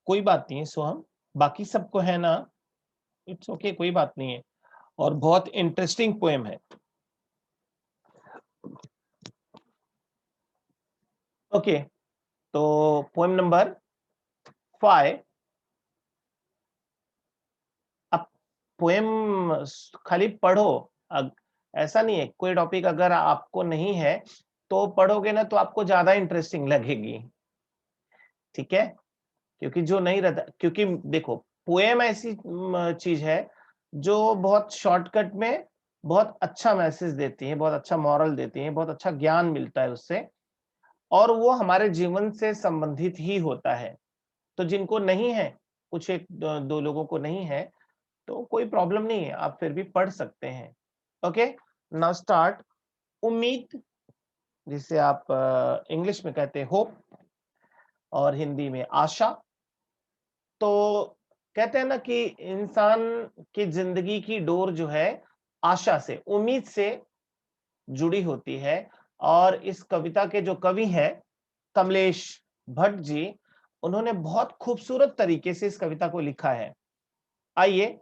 कोई बात नहीं है सोहम, बाकी सबको है ना, इट्स ओके, कोई बात नहीं है। और बहुत इंटरेस्टिंग पोएम है। ओके, तो पोएम नंबर 5। अब पोएम खाली पढ़ो। ऐसा नहीं है, कोई टॉपिक अगर आपको नहीं है तो पढ़ोगे ना तो आपको ज्यादा इंटरेस्टिंग लगेगी। ठीक है, क्योंकि जो नहीं रहता, क्योंकि देखो पोएम ऐसी चीज है जो बहुत शॉर्टकट में बहुत अच्छा मैसेज देती है, बहुत अच्छा मॉरल देती है, बहुत अच्छा ज्ञान मिलता है उससे, और वो हमारे जीवन से संबंधित ही होता है। तो जिनको नहीं है, कुछ एक दो लोगों को नहीं है, तो कोई प्रॉब्लम नहीं है, आप फिर भी पढ़ सकते हैं। Okay, now start. उम्मीद, जिसे आप इंग्लिश में कहते हैं होप, और हिंदी में आशा। तो कहते हैं ना कि इंसान की जिंदगी की डोर जो है आशा से, उम्मीद से जुड़ी होती है। और इस कविता के जो कवि हैं कमलेश भट्ट जी, उन्होंने बहुत खूबसूरत तरीके से इस कविता को लिखा है। आइए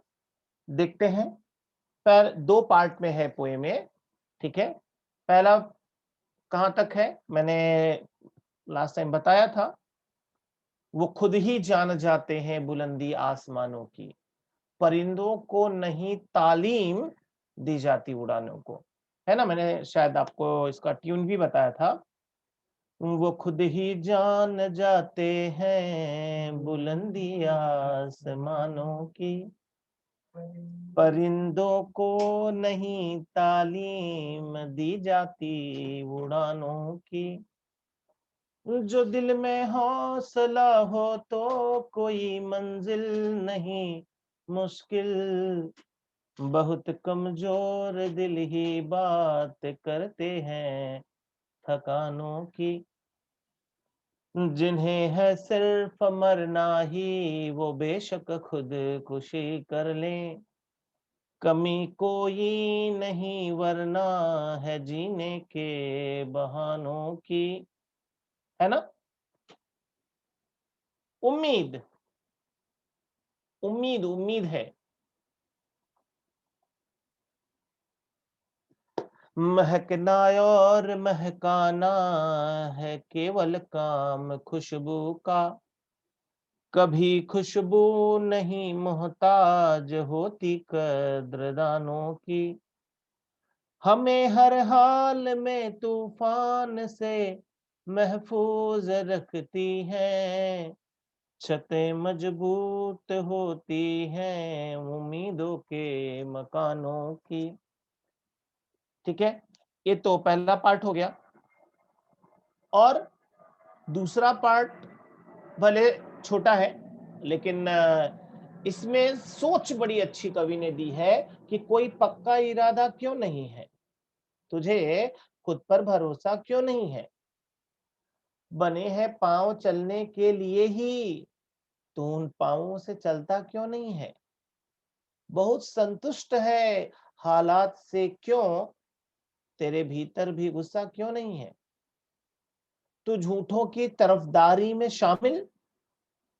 देखते हैं। पर दो पार्ट में है पोएम ये। ठीक है, पहला कहां तक है मैंने लास्ट टाइम बताया था। वो खुद ही जान जाते हैं बुलंदी आसमानों की, परिंदों को नहीं तालीम दी जाती उड़ानों को। है ना, मैंने शायद आपको इसका ट्यून भी बताया था। वो खुद ही जान जाते हैं बुलंदी आसमानों की, परिंदों को नहीं तालीम दी जाती उड़ानों की। जो दिल में हौसला हो तो कोई मंजिल नहीं मुश्किल, बहुत कमजोर दिल ही बात करते हैं थकानों की। जिन्हें है सिर्फ मरना ही, वो बेशक खुद खुशी कर लें, कमी कोई नहीं वरना है जीने के बहानों की। है ना। उम्मीद, उम्मीद, उम्मीद है। महकना और महकाना है केवल काम खुशबू का, कभी खुशबू नहीं मोहताज होती कद्रदानों की। हमें हर हाल में तूफान से महफूज रखती हैं, छतें मजबूत होती हैं उम्मीदों के मकानों की। ठीक है, ये तो पहला पार्ट हो गया। और दूसरा पार्ट भले छोटा है, लेकिन इसमें सोच बड़ी अच्छी कवि ने दी है कि कोई पक्का इरादा क्यों नहीं है, तुझे खुद पर भरोसा क्यों नहीं है, बने हैं पांव चलने के लिए ही, तू उन पांवों से चलता क्यों नहीं है, बहुत संतुष्ट है हालात से क्यों, तेरे भीतर भी गुस्सा क्यों नहीं है, तू झूठों की तरफदारी में शामिल,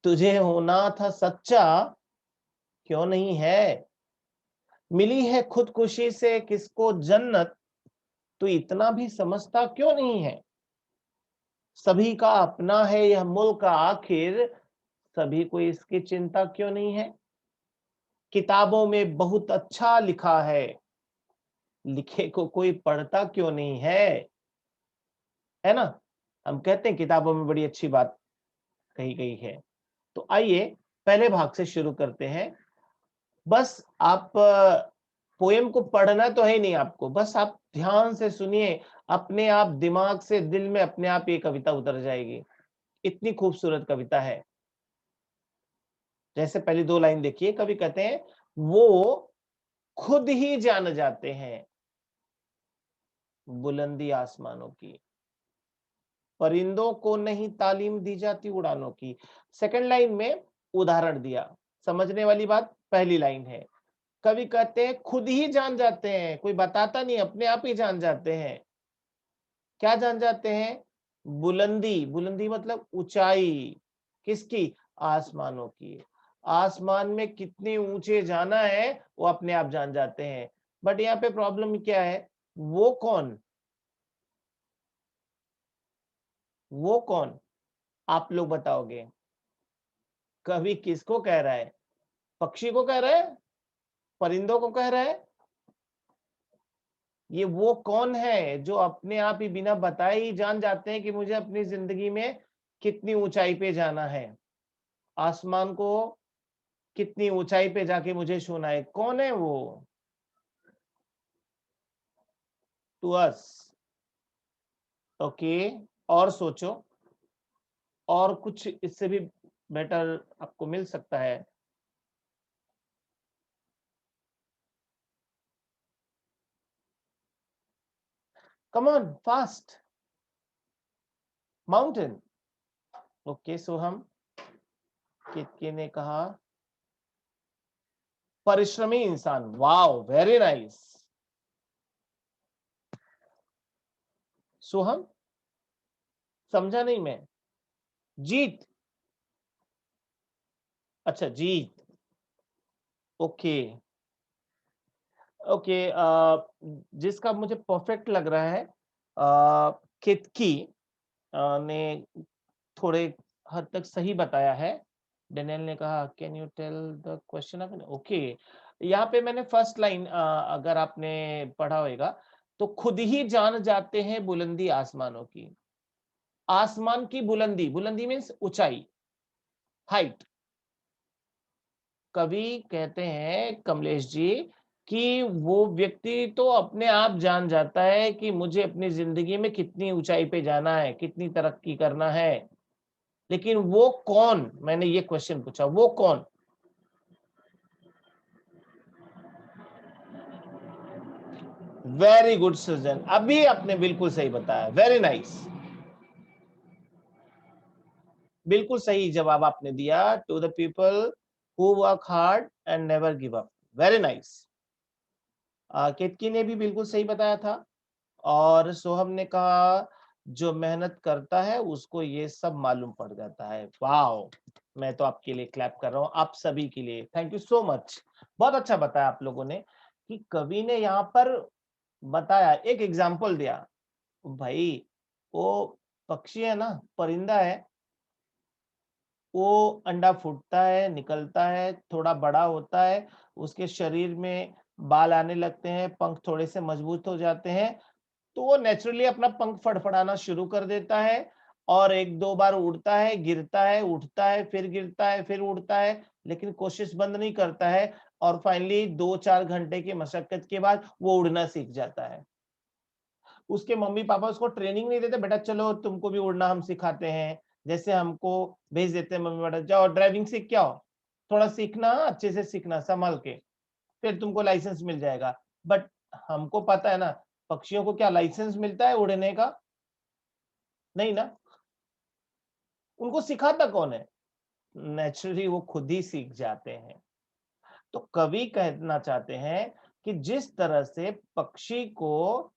तुझे होना था सच्चा क्यों नहीं है, मिली है खुदकुशी से किसको जन्नत, तू इतना भी समझता क्यों नहीं है, सभी का अपना है यह मुल्क आखिर, सभी को इसकी चिंता क्यों नहीं है, किताबों में बहुत अच्छा लिखा है, लिखे को कोई पढ़ता क्यों नहीं है ना। हम कहते हैं किताबों में बड़ी अच्छी बात कही गई है। तो आइए पहले भाग से शुरू करते हैं। बस आप पोएम को पढ़ना तो है नहीं आपको, बस आप ध्यान से सुनिए, अपने आप दिमाग से दिल में अपने आप ये कविता उतर जाएगी। इतनी खूबसूरत कविता है। जैसे पहली दो लाइन देखिए, कवि कहते हैं वो खुद ही जान जाते हैं बुलंदी आसमानों की, परिंदों को नहीं तालीम दी जाती उड़ानों की। सेकंड लाइन में उदाहरण दिया, समझने वाली बात पहली लाइन है। कवि कहते हैं खुद ही जान जाते हैं, कोई बताता नहीं, अपने आप ही जान जाते हैं। क्या जान जाते हैं, बुलंदी, बुलंदी मतलब ऊंचाई, किसकी, आसमानों की। आसमान में कितने ऊंचे जाना है वो अपने आप जान जाते हैं। बट यहाँ पे प्रॉब्लम क्या है, वो कौन, वो कौन, आप लोग बताओगे। कवि किसको कह रहा है, पक्षी को कह रहा है, परिंदों को कह रहा है? ये वो कौन है जो अपने आप ही बिना बताए ही जान जाते हैं कि मुझे अपनी जिंदगी में कितनी ऊंचाई पे जाना है, आसमान को कितनी ऊंचाई पे जाके मुझे छूना है, कौन है वो? To us. ओके, और सोचो, और कुछ इससे भी बेटर आपको मिल सकता है। Come on fast. Mountain. Okay, so हम कितके ने कहा परिश्रमी इंसान। Wow, very nice. सोहम, समझा नहीं मैं। जीत, अच्छा जीत। ओके, ओके, जिसका मुझे परफेक्ट लग रहा है, केतकी ने थोड़े हद तक सही बताया है। डेनियल ने कहा can you tell the question of, okay. यहाँ पे मैंने फर्स्ट लाइन अगर आपने पढ़ा होगा तो खुद ही जान जाते हैं बुलंदी आसमानों की। आसमान की बुलंदी, बुलंदी मीन्स ऊंचाई, हाइट। कवि कहते हैं कमलेश जी कि वो व्यक्ति तो अपने आप जान जाता है कि मुझे अपनी जिंदगी में कितनी ऊंचाई पे जाना है, कितनी तरक्की करना है, लेकिन वो कौन, मैंने ये क्वेश्चन पूछा, वो कौन? वेरी गुड सृजन, अभी आपने बिल्कुल सही बताया, वेरी नाइस। बिल्कुल सही जवाब आपने दिया। To the people who work hard and never give up. Very nice. Ketaki ने भी बिल्कुल सही बताया था। और सोहम ने कहा जो मेहनत करता है उसको ये सब मालूम पड़ जाता है। वाओ, मैं तो आपके लिए क्लैप कर रहा हूँ, आप सभी के लिए थैंक यू सो मच। बहुत अच्छा बताया आप लोगों ने कि कवि ने यहाँ पर बताया, एक एग्जाम्पल दिया। भाई वो पक्षी है ना, परिंदा है, वो अंडा फूटता है, निकलता है, थोड़ा बड़ा होता है, उसके शरीर में बाल आने लगते हैं, पंख थोड़े से मजबूत हो जाते हैं, तो वो नेचुरली अपना पंख फड़फड़ाना शुरू कर देता है और 1-2 बार उड़ता है, गिरता है, उठता है, फिर गिरता है, फिर उड़ता है, लेकिन कोशिश बंद नहीं करता है और फाइनली 2-4 घंटे की मशक्कत के बाद वो उड़ना सीख जाता है। उसके मम्मी-पापा उसको ट्रेनिंग नहीं देते, बेटा चलो तुमको भी उड़ना हम सिखाते हैं। जैसे हमको भेज देते हैं मम्मी-पापा, जाओ ड्राइविंग सीख के आओ। थोड़ा सीखना, अच्छे से सीखना संभाल के, फिर तुमको लाइसेंस मिल जाएगा। बट हमको पता है ना, पक्षियों को क्या लाइसेंस मिलता है उड़ने का? नहीं ना। उनको सिखाता कौन है? नेचुरली वो खुद ही सीख जाते हैं। तो कवि कहना चाहते हैं कि जिस तरह से पक्षी को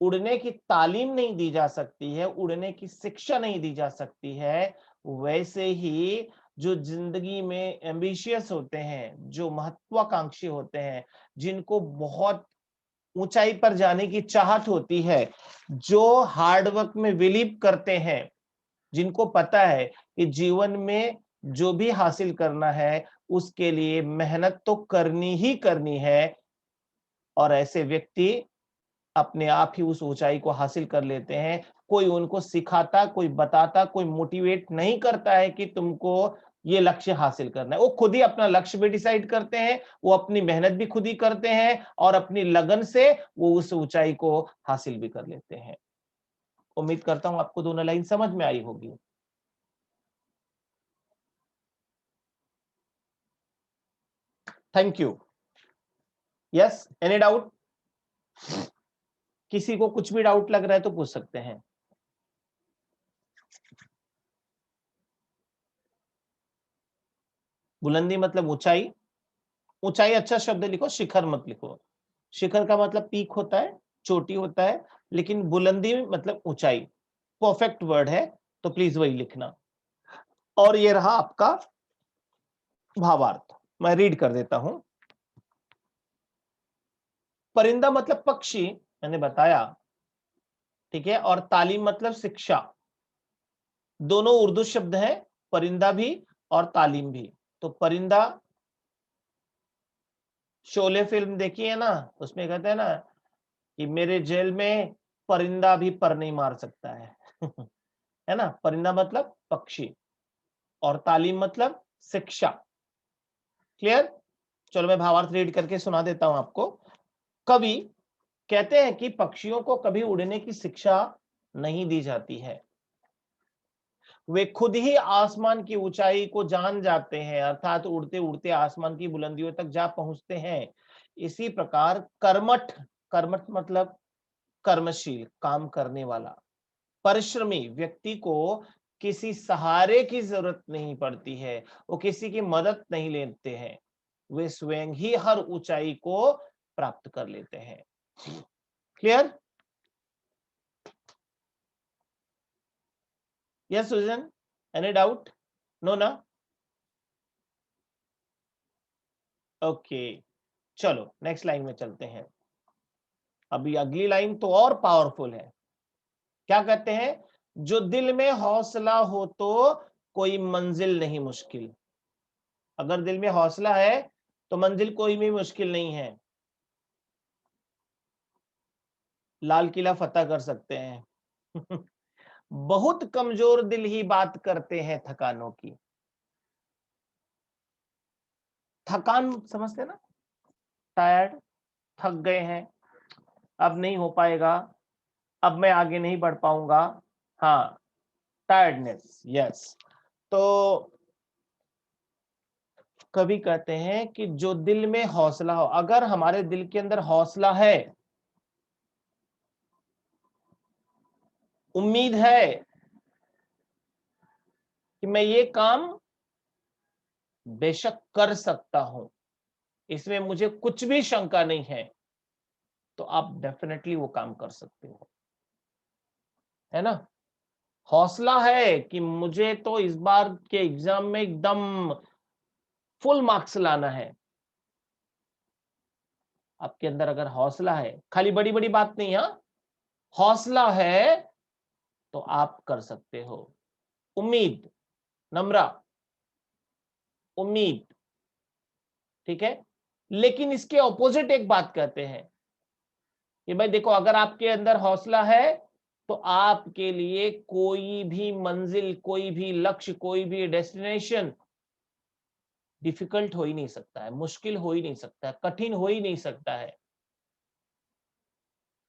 उड़ने की तालीम नहीं दी जा सकती है, उड़ने की शिक्षा नहीं दी जा सकती है, वैसे ही जो जिंदगी में एम्बिशियस होते हैं, जो महत्वाकांक्षी होते हैं, जिनको बहुत ऊंचाई पर जाने की चाहत होती है, जो हार्ड वर्क में बिलीव करते हैं, जिनको पता है कि जीवन में जो भी हासिल करना है, उसके लिए मेहनत तो करनी ही करनी है, और ऐसे व्यक्ति अपने आप ही उस ऊंचाई को हासिल कर लेते हैं। कोई उनको सिखाता, कोई बताता, कोई मोटिवेट नहीं करता है कि तुमको ये लक्ष्य हासिल करना है। वो खुद ही अपना लक्ष्य भी डिसाइड करते हैं, वो अपनी मेहनत भी खुद ही करते हैं और अपनी लगन से वो उस ऊंचाई को हासिल भी कर लेते हैं। उम्मीद करता हूं आपको दोनों लाइन समझ में आई होगी। Thank you. Yes, any doubt? किसी को कुछ भी डाउट लग रहा है तो पूछ सकते हैं। बुलंदी मतलब ऊंचाई। ऊंचाई अच्छा शब्द लिखो, शिखर मत लिखो। शिखर का मतलब पीक होता है, चोटी होता है, लेकिन बुलंदी मतलब ऊंचाई। परफेक्ट वर्ड है, तो प्लीज वही लिखना। और ये रहा आपका भावार्थ, मैं रीड कर देता हूं। परिंदा मतलब पक्षी, मैंने बताया, ठीक है। और तालीम मतलब शिक्षा। दोनों उर्दू शब्द हैं, परिंदा भी और तालीम भी। तो परिंदा, शोले फिल्म देखी है ना, उसमें कहते हैं ना कि मेरे जेल में परिंदा भी पर नहीं मार सकता है है ना। परिंदा मतलब पक्षी और तालीम मतलब शिक्षा। क्लियर? चलो मैं भावार्थ रीड करके सुना देता हूं आपको। कवि कहते हैं कि पक्षियों को कभी उड़ने की शिक्षा नहीं दी जाती है, वे खुद ही आसमान की ऊंचाई को जान जाते हैं, अर्थात उड़ते उड़ते आसमान की बुलंदियों तक जा पहुंचते हैं। इसी प्रकार कर्मठ, कर्मठ मतलब कर्मशील, काम करने वाला, परिश्रमी व्यक्ति को किसी सहारे की जरूरत नहीं पड़ती है, वो किसी की मदद नहीं लेते हैं, वे स्वयं ही हर ऊंचाई को प्राप्त कर लेते हैं। क्लियर? यस सुजन, एनी डाउट? नो ना? ओके, चलो नेक्स्ट लाइन में चलते हैं। अभी अगली लाइन तो और पावरफुल है। क्या कहते हैं? जो दिल में हौसला हो तो कोई मंजिल नहीं मुश्किल। अगर दिल में हौसला है तो मंजिल कोई भी मुश्किल नहीं है। लाल किला फतह कर सकते हैं बहुत कमजोर दिल ही बात करते हैं थकानों की। थकान समझते ना, टायर्ड, थक गए हैं, अब नहीं हो पाएगा, अब मैं आगे नहीं बढ़ पाऊंगा। हाँ, टायर्डनेस, यस। तो कवि कहते हैं कि जो दिल में हौसला हो, अगर हमारे दिल के अंदर हौसला है, उम्मीद है कि मैं ये काम बेशक कर सकता हूं, इसमें मुझे कुछ भी शंका नहीं है, तो आप डेफिनेटली वो काम कर सकते हो, है ना। हौसला है कि मुझे तो इस बार के एग्जाम में एकदम फुल मार्क्स लाना है। आपके अंदर अगर हौसला है, खाली बड़ी बड़ी बात नहीं, हाँ, हौसला है, तो आप कर सकते हो। उम्मीद, नम्रा, उम्मीद, ठीक है। लेकिन इसके ऑपोजिट एक बात कहते हैं कि भाई देखो, अगर आपके अंदर हौसला है तो आपके लिए कोई भी मंजिल, कोई भी लक्ष्य, कोई भी डेस्टिनेशन डिफिकल्ट हो ही नहीं सकता है, मुश्किल हो ही नहीं सकता है, कठिन हो ही नहीं सकता है।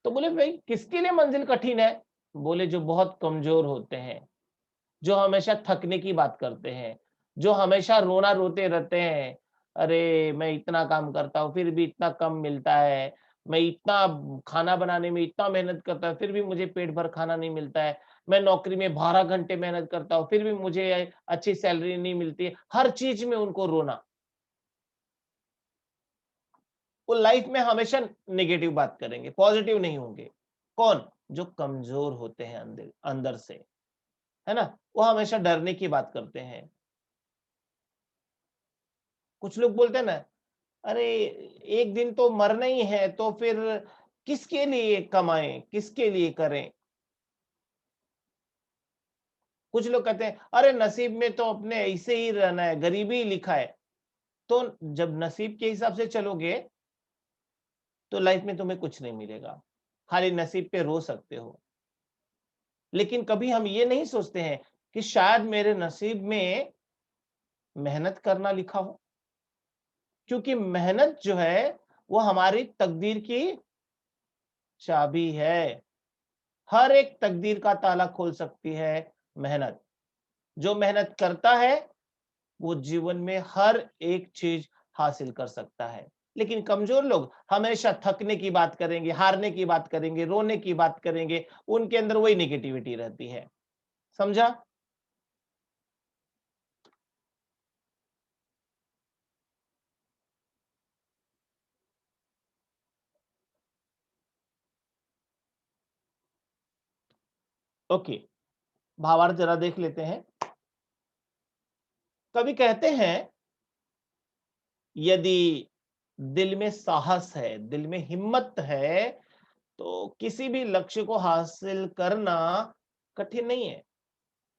तो बोले भाई किसके लिए मंजिल कठिन है? बोले जो बहुत कमजोर होते हैं, जो हमेशा थकने की बात करते हैं, जो हमेशा रोना रोते रहते हैं। अरे मैं इतना काम करता हूँ फिर भी इतना कम मिलता है, मैं इतना खाना बनाने में इतना मेहनत करता हूँ फिर भी मुझे पेट भर खाना नहीं मिलता है, मैं नौकरी में 12 घंटे मेहनत करता हूँ फिर भी मुझे अच्छी सैलरी नहीं मिलती है, हर चीज में उनको रोना। वो लाइफ में हमेशा नेगेटिव बात करेंगे, पॉजिटिव नहीं होंगे। कौन? जो कमजोर होते हैं अंदर अंदर से, है ना, वो हमेशा डरने की बात करते हैं। कुछ लोग बोलते हैं ना, अरे एक दिन तो मरना ही है, तो फिर किसके लिए कमाएं, किसके लिए करें। कुछ लोग कहते हैं अरे नसीब में तो अपने ऐसे ही रहना है, गरीबी ही लिखा है। तो जब नसीब के हिसाब से चलोगे तो लाइफ में तुम्हें कुछ नहीं मिलेगा, खाली नसीब पे रो सकते हो। लेकिन कभी हम ये नहीं सोचते हैं कि शायद मेरे नसीब में मेहनत करना लिखा हो, क्योंकि मेहनत जो है वो हमारी तकदीर की चाबी है। हर एक तकदीर का ताला खोल सकती है मेहनत। जो मेहनत करता है वो जीवन में हर एक चीज हासिल कर सकता है। लेकिन कमजोर लोग हमेशा थकने की बात करेंगे, हारने की बात करेंगे, रोने की बात करेंगे, उनके अंदर वही नेगेटिविटी रहती है। समझा? ओके, भावार्थ जरा देख लेते हैं। कवि कहते हैं, यदि दिल में साहस है, दिल में हिम्मत है, तो किसी भी लक्ष्य को हासिल करना कठिन नहीं है।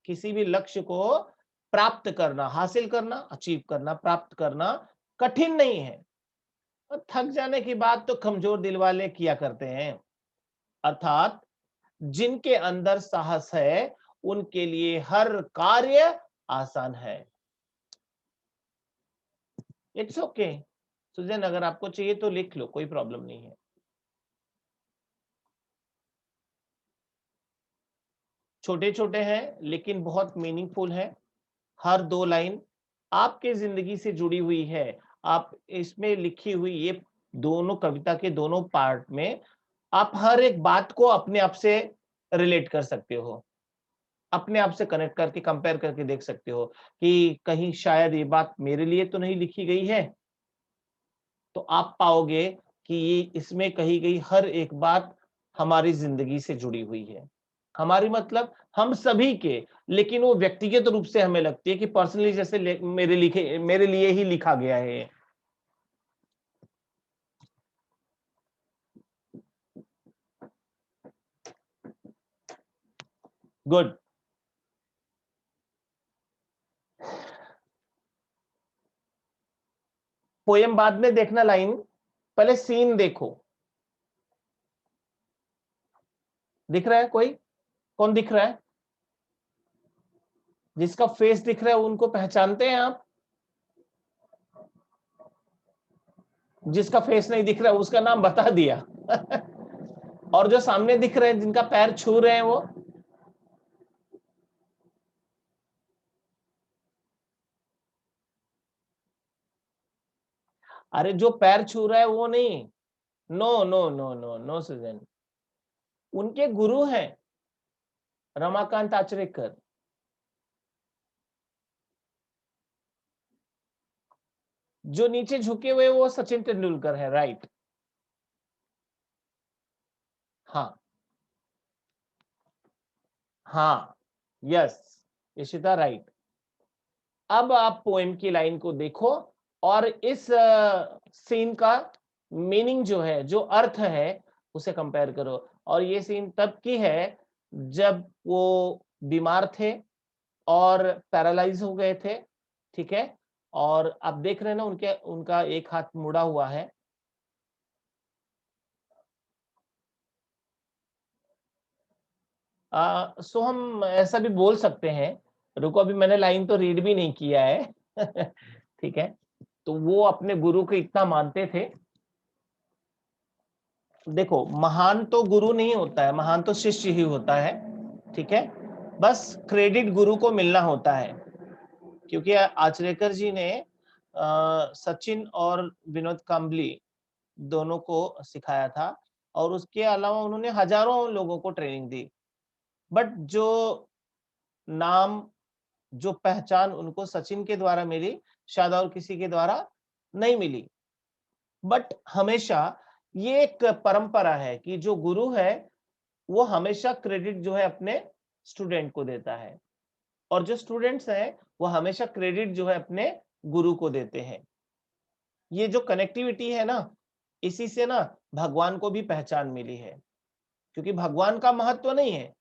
किसी भी लक्ष्य को प्राप्त करना, हासिल करना, अचीव करना, प्राप्त करना कठिन नहीं है। और थक जाने की बात तो कमजोर दिल वाले किया करते हैं। अर्थात जिनके अंदर साहस है, उनके लिए हर कार्य आसान है। It's okay. सुजन, अगर आपको चाहिए तो लिख लो, कोई प्रॉब्लम नहीं है। छोटे छोटे हैं लेकिन बहुत मीनिंगफुल है। हर दो लाइन आपके जिंदगी से जुड़ी हुई है। आप इसमें लिखी हुई ये दोनों कविता के दोनों पार्ट में आप हर एक बात को अपने आप से रिलेट कर सकते हो, अपने आप से कनेक्ट करके कंपेयर करके देख सकते हो कि कहीं शायद ये बात मेरे लिए तो नहीं लिखी गई है। तो आप पाओगे कि ये इसमें कही गई हर एक बात हमारी जिंदगी से जुड़ी हुई है। हमारी मतलब हम सभी के, लेकिन वो व्यक्तिगत रूप से हमें लगती है कि पर्सनली जैसे मेरे लिए ही लिखा गया है। गुड। पोयम बाद में देखना लाइन, पहले सीन देखो। दिख रहा है कोई? कौन दिख रहा है? जिसका फेस दिख रहा है उनको पहचानते हैं आप? जिसका फेस नहीं दिख रहा है उसका नाम बता दिया। और जो सामने दिख रहे हैं, जिनका पैर छू रहे हैं, वो अरे जो पैर छू रहा है वो नहीं। No no no no no Sujan, उनके गुरु हैं रमाकांत आचरेकर। जो नीचे झुके हुए वो सचिन तेंदुलकर है, राइट? हाँ हाँ, यस, इशिता राइट। अब आप पोएम की लाइन को देखो और इस सीन का मीनिंग जो है, जो अर्थ है, उसे कंपेयर करो। और ये सीन तब की है जब वो बीमार थे और पैरालाइज हो गए थे, ठीक है? और आप देख रहे हैं ना, उनके उनका एक हाथ मुड़ा हुआ है। सो हम ऐसा भी बोल सकते हैं, रुको अभी मैंने लाइन तो रीड भी नहीं किया है। ठीक है? तो वो अपने गुरु को इतना मानते थे। देखो, महान तो गुरु नहीं होता है, महान तो शिष्य ही होता है, ठीक है? बस क्रेडिट गुरु को मिलना होता है, क्योंकि आचरेकर जी ने सचिन और विनोद कांबली दोनों को सिखाया था और उसके अलावा उन्होंने हजारों लोगों को ट्रेनिंग दी। बट जो नाम, जो पहचान उनको सचिन के द्वारा मिली, शायद और किसी के द्वारा नहीं मिली। बट हमेशा ये एक परंपरा है कि जो गुरु है वो हमेशा क्रेडिट जो है अपने स्टूडेंट को देता है, और जो स्टूडेंट्स हैं वो हमेशा क्रेडिट जो है अपने गुरु को देते हैं। ये जो कनेक्टिविटी है ना, इसी से ना भगवान को भी पहचान मिली है, क्योंकि भगवान का महत्व नहीं है,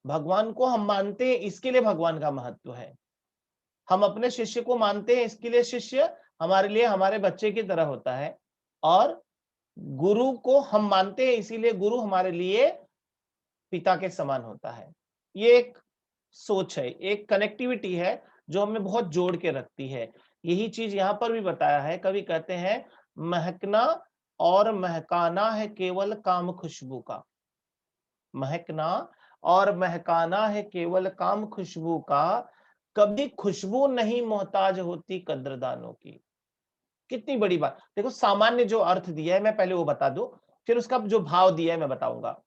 भगवान को हम मानते हैं इसके लिए भगवान का महत्व है। हम अपने शिष्य को मानते हैं इसके लिए शिष्य हमारे लिए हमारे बच्चे की तरह होता है, और गुरु को हम मानते हैं इसीलिए गुरु हमारे लिए पिता के समान होता है। ये एक सोच है, एक कनेक्टिविटी है जो हमें बहुत जोड़ के रखती है। यही चीज यहाँ पर भी बताया है, कवि कहते हैं, महकना और महकाना है केवल काम खुशबू का। महकना और महकाना है केवल काम खुशबू का, कभी खुशबू नहीं मोहताज होती कद्रदानों की। कितनी बड़ी बात देखो, सामान्य जो अर्थ दिया है मैं पहले वो बता दूं, फिर उसका जो भाव दिया है मैं बताऊंगा।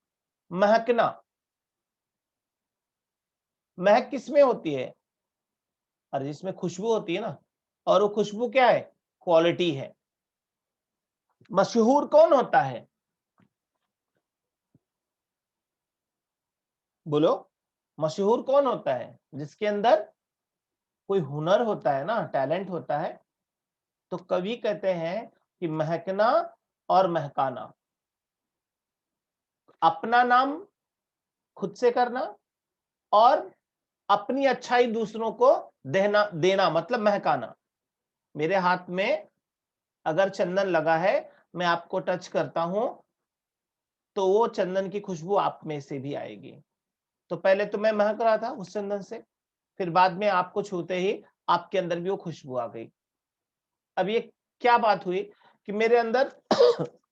महकना, महक किसमें होती है? और जिसमें खुशबू होती है ना, और वो खुशबू क्या है? क्वालिटी है। मशहूर कौन होता है? बोलो, मशहूर कौन होता है? जिसके अंदर कोई हुनर होता है ना, टैलेंट होता है, तो कवि कहते हैं कि महकना और महकाना, अपना नाम खुद से करना और अपनी अच्छाई दूसरों को देना देना मतलब महकाना। मेरे हाथ में अगर चंदन लगा है, मैं आपको टच करता हूं, तो वो चंदन की खुशबू आप में से भी आएगी। तो पहले तो मैं महक रहा था उस चंदन से, फिर बाद में आपको छूते ही आपके अंदर भी वो खुशबू आ गई। अब ये क्या बात हुई कि मेरे अंदर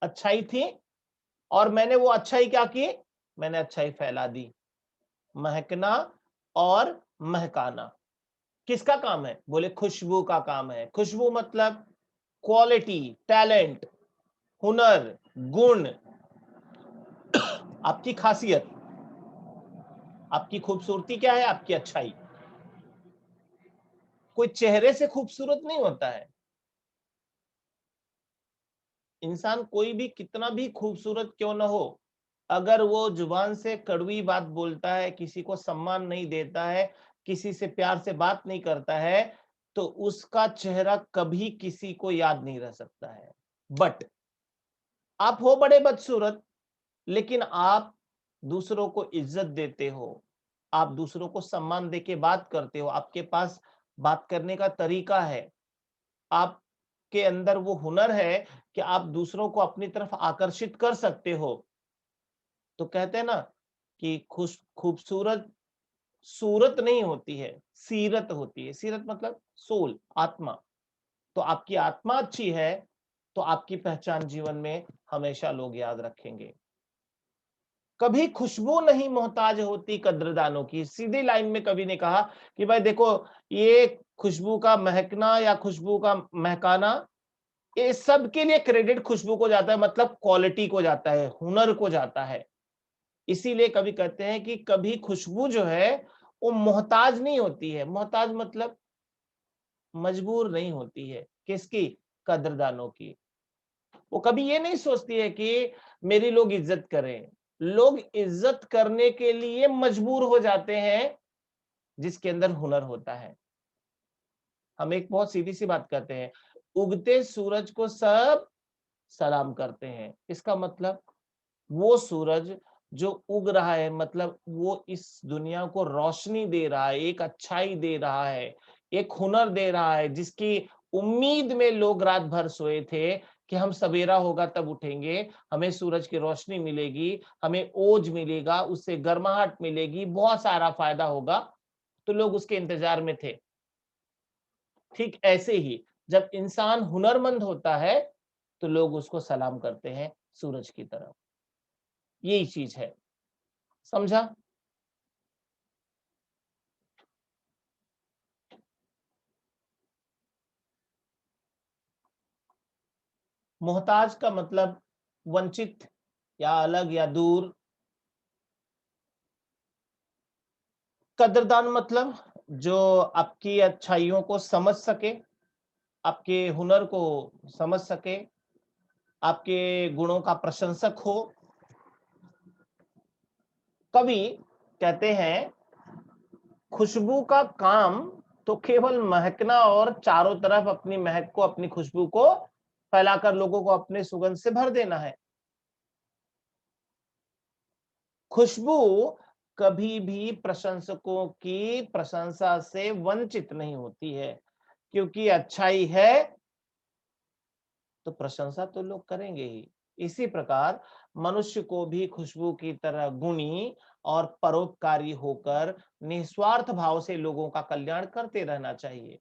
अच्छाई थी और मैंने वो अच्छाई क्या की, मैंने अच्छाई फैला दी। महकना और महकाना किसका काम है? बोले खुशबू का काम है। खुशबू मतलब क्वालिटी, टैलेंट, हुनर, गुण, आपकी खासियत, आपकी खूबसूरती क्या है? आपकी अच्छाई। कोई चेहरे से खूबसूरत नहीं होता है। इंसान कोई भी कितना भी खूबसूरत क्यों ना हो, अगर वो जुबान से कड़वी बात बोलता है, किसी को सम्मान नहीं देता है, किसी से प्यार से बात नहीं करता है, तो उसका चेहरा कभी किसी को याद नहीं रह सकता है। बट आप हो बड़े बदसूरत, लेकिन आप दूसरों को इज्जत देते हो, आप दूसरों को सम्मान देके बात करते हो, आपके पास बात करने का तरीका है, आपके अंदर वो हुनर है कि आप दूसरों को अपनी तरफ आकर्षित कर सकते हो। तो कहते हैं ना कि खुश खूबसूरत सूरत नहीं होती है, सीरत होती है। सीरत मतलब सोल, आत्मा। तो आपकी आत्मा अच्छी है, तो आपकी पहचान जीवन में हमेशा लोग याद रखेंगे। कभी खुशबू नहीं मोहताज होती कद्रदानों की। सीधी लाइन में कवि ने कहा कि भाई देखो, ये खुशबू का महकना या खुशबू का महकाना, ये सबके लिए क्रेडिट खुशबू को जाता है, मतलब क्वालिटी को जाता है, हुनर को जाता है। इसीलिए कवि कहते हैं कि कभी खुशबू जो है वो मोहताज नहीं होती है। मोहताज मतलब मजबूर नहीं होती है। किसकी? कद्रदानों की। वो कभी ये नहीं सोचती है कि मेरी लोग इज्जत करें। लोग इज्जत करने के लिए मजबूर हो जाते हैं जिसके अंदर हुनर होता है। हम एक बहुत सीधी सी बात करते हैं, उगते सूरज को सब सलाम करते हैं। इसका मतलब वो सूरज जो उग रहा है, मतलब वो इस दुनिया को रोशनी दे रहा है, एक अच्छाई दे रहा है, एक हुनर दे रहा है, जिसकी उम्मीद में लोग रात भर सोए थे कि हम सवेरा होगा तब उठेंगे, हमें सूरज की रोशनी मिलेगी, हमें ओज मिलेगा, उससे गर्माहट मिलेगी, बहुत सारा फायदा होगा, तो लोग उसके इंतजार में थे। ठीक ऐसे ही जब इंसान हुनरमंद होता है, तो लोग उसको सलाम करते हैं सूरज की तरफ। यही चीज है। समझा? मोहताज का मतलब वंचित या अलग या दूर। कदरदान मतलब जो आपकी अच्छाइयों को समझ सके, आपके हुनर को समझ सके, आपके गुणों का प्रशंसक हो। कवि कहते हैं खुशबू का काम तो केवल महकना और चारों तरफ अपनी महक को, अपनी खुशबू को फैलाकर लोगों को अपने सुगंध से भर देना है। खुशबू कभी भी प्रशंसकों की प्रशंसा से वंचित नहीं होती है, क्योंकि अच्छाई है तो प्रशंसा तो लोग करेंगे ही। इसी प्रकार मनुष्य को भी खुशबू की तरह गुणी और परोपकारी होकर निस्वार्थ भाव से लोगों का कल्याण करते रहना चाहिए,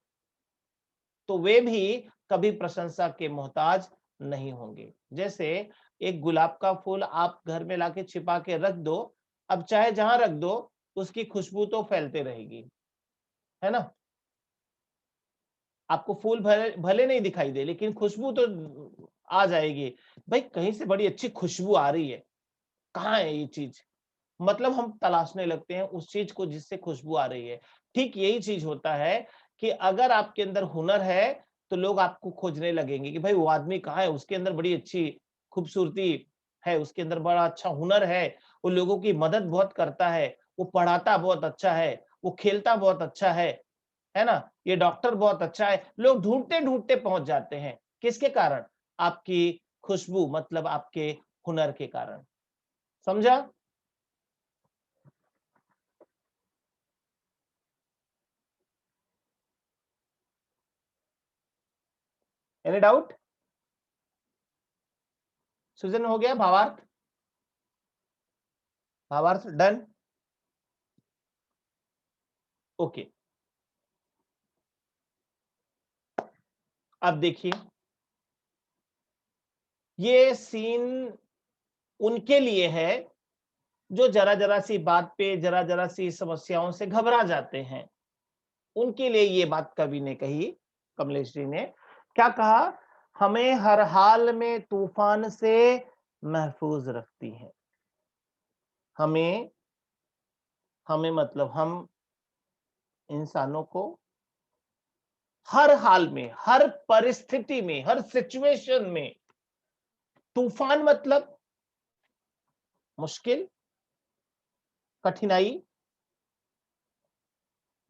तो वे भी कभी प्रशंसा के मोहताज नहीं होंगे। जैसे एक गुलाब का फूल आप घर में लाके छिपा के रख दो, अब चाहे जहां रख दो, उसकी खुशबू तो फैलते रहेगी, है ना? आपको फूल भले भले नहीं दिखाई दे, लेकिन खुशबू तो आ जाएगी। भाई कहीं से बड़ी अच्छी खुशबू आ रही है, कहाँ है ये चीज? मतलब हम तलाशने लगते हैं उस चीज को जिससे खुशबू आ रही है। ठीक यही चीज होता है कि अगर आपके अंदर हुनर है, तो लोग आपको खोजने लगेंगे कि भाई वो आदमी कहाँ है, उसके अंदर बड़ी अच्छी खूबसूरती है, उसके अंदर बड़ा अच्छा हुनर है, वो लोगों की मदद बहुत करता है, वो पढ़ाता बहुत अच्छा है, वो खेलता बहुत अच्छा है। है ना। ये डॉक्टर बहुत अच्छा है, लोग ढूंढते ढूंढते पहुंच जाते हैं। किसके कारण? आपकी खुशबू, मतलब आपके हुनर के कारण। समझा? Any doubt? सृजन हो गया? भावार्थ? भावार्थ डन? ओके। अब देखिए, ये सीन उनके लिए है जो जरा जरा सी बात पे, जरा जरा सी समस्याओं से घबरा जाते हैं। उनके लिए ये बात कवि ने कही, कमलेश जी ने क्या कहा? हमें हर हाल में तूफान से महफूज रखती है। हमें हमें मतलब हम इंसानों को हर हाल में, हर परिस्थिति में, हर सिचुएशन में, तूफान मतलब मुश्किल, कठिनाई,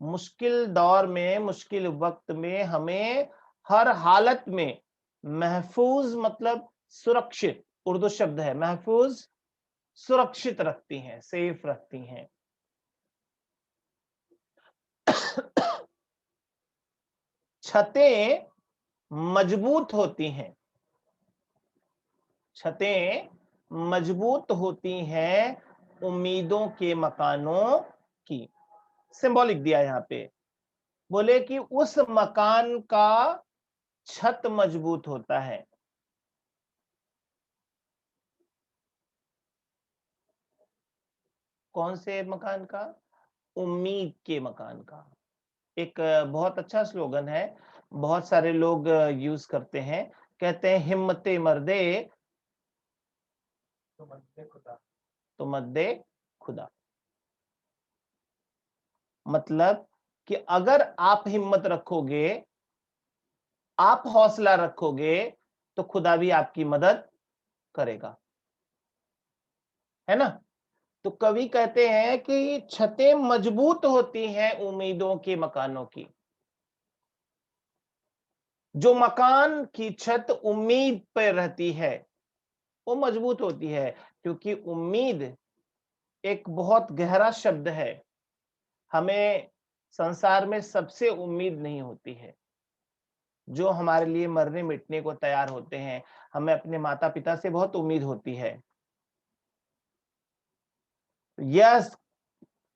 मुश्किल दौर में, मुश्किल वक्त में हमें हर हालत में महफूज मतलब सुरक्षित, उर्दू शब्द है महफूज, सुरक्षित रखती हैं, सेफ रखती हैं। छतें मजबूत होती हैं, छतें मजबूत होती हैं उम्मीदों के मकानों की। सिंबॉलिक दिया यहां पे, बोले कि उस मकान का छत मजबूत होता है। कौन से मकान का? उम्मीद के मकान का। एक बहुत अच्छा स्लोगन है, बहुत सारे लोग यूज करते हैं, कहते हैं हिम्मते मर्दे तो मद्दे खुदा। मतलब कि अगर आप हिम्मत रखोगे, आप हौसला रखोगे, तो खुदा भी आपकी मदद करेगा, है ना। तो कवि कहते हैं कि छतें मजबूत होती हैं उम्मीदों के मकानों की। जो मकान की छत उम्मीद पर रहती है वो मजबूत होती है, क्योंकि उम्मीद एक बहुत गहरा शब्द है। हमें संसार में सबसे उम्मीद नहीं होती है, जो हमारे लिए मरने मिटने को तैयार होते हैं। हमें अपने माता पिता से बहुत उम्मीद होती है। यस,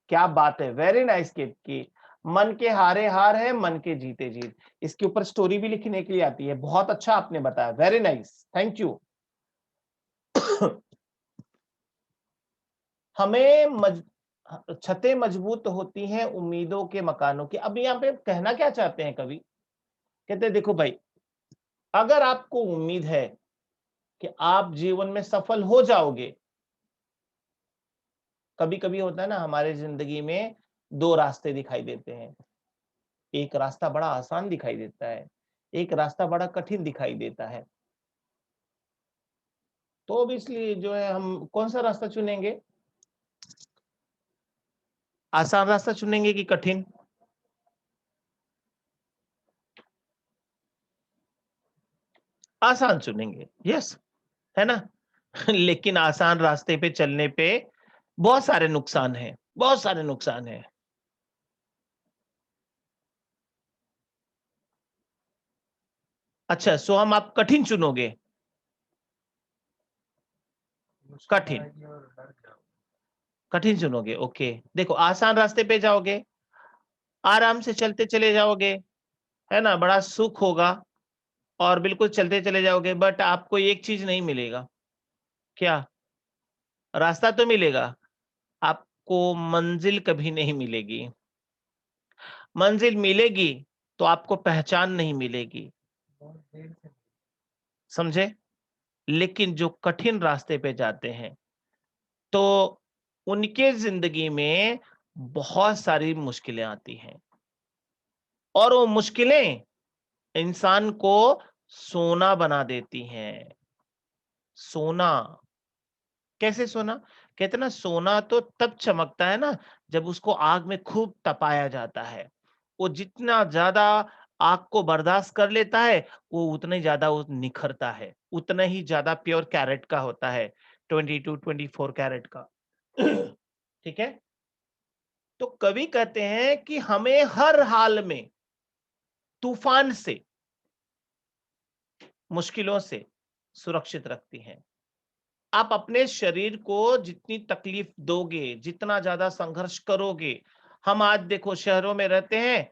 क्या बात है, वेरी नाइस किड की। मन के हारे हार है, मन के जीते जीत। इसके ऊपर स्टोरी भी लिखने के लिए आती है। बहुत अच्छा आपने बताया, वेरी नाइस, थैंक यू। हमें छतें मजबूत होती हैं उम्मीदों के मकानों की। अब यहाँ पे कहना क्या चाहते हैं कवि? कहते हैं देखो भाई, अगर आपको उम्मीद है कि आप जीवन में सफल हो जाओगे, कभी कभी होता है ना हमारे जिंदगी में दो रास्ते दिखाई देते हैं। एक रास्ता बड़ा आसान दिखाई देता है, एक रास्ता बड़ा कठिन दिखाई देता है। तो अब इसलिए जो है हम कौन सा रास्ता चुनेंगे? आसान रास्ता चुनेंगे कि कठिन? आसान चुनेंगे, यस, है ना। लेकिन आसान रास्ते पे चलने पे बहुत सारे नुकसान हैं, बहुत सारे नुकसान हैं। अच्छा, सो हम आप कठिन चुनोगे? कठिन, कठिन चुनोगे, ओके। देखो, आसान रास्ते पे जाओगे, आराम से चलते चले जाओगे, है ना, बड़ा सुख होगा और बिल्कुल चलते चले जाओगे, बट आपको एक चीज नहीं मिलेगा। क्या? रास्ता तो मिलेगा, आपको मंजिल कभी नहीं मिलेगी। मंजिल मिलेगी तो आपको पहचान नहीं मिलेगी, समझे। लेकिन जो कठिन रास्ते पे जाते हैं, तो उनके जिंदगी में बहुत सारी मुश्किलें आती हैं, और वो मुश्किलें इंसान को सोना बना देती हैं। सोना, कैसे सोना? कहते हैं ना, सोना तो तब चमकता है ना जब उसको आग में खूब तपाया जाता है। वो जितना ज्यादा आग को बर्दाश्त कर लेता है, वो उतना ही ज्यादा वो निखरता है, उतना ही ज्यादा प्योर कैरेट का होता है, 22-24 कैरेट का। ठीक है। तो कवि कहते हैं कि हमें हर हाल में तूफान से, मुश्किलों से सुरक्षित रखती हैं। आप अपने शरीर को जितनी तकलीफ दोगे, जितना ज्यादा संघर्ष करोगे, हम आज देखो शहरों में रहते हैं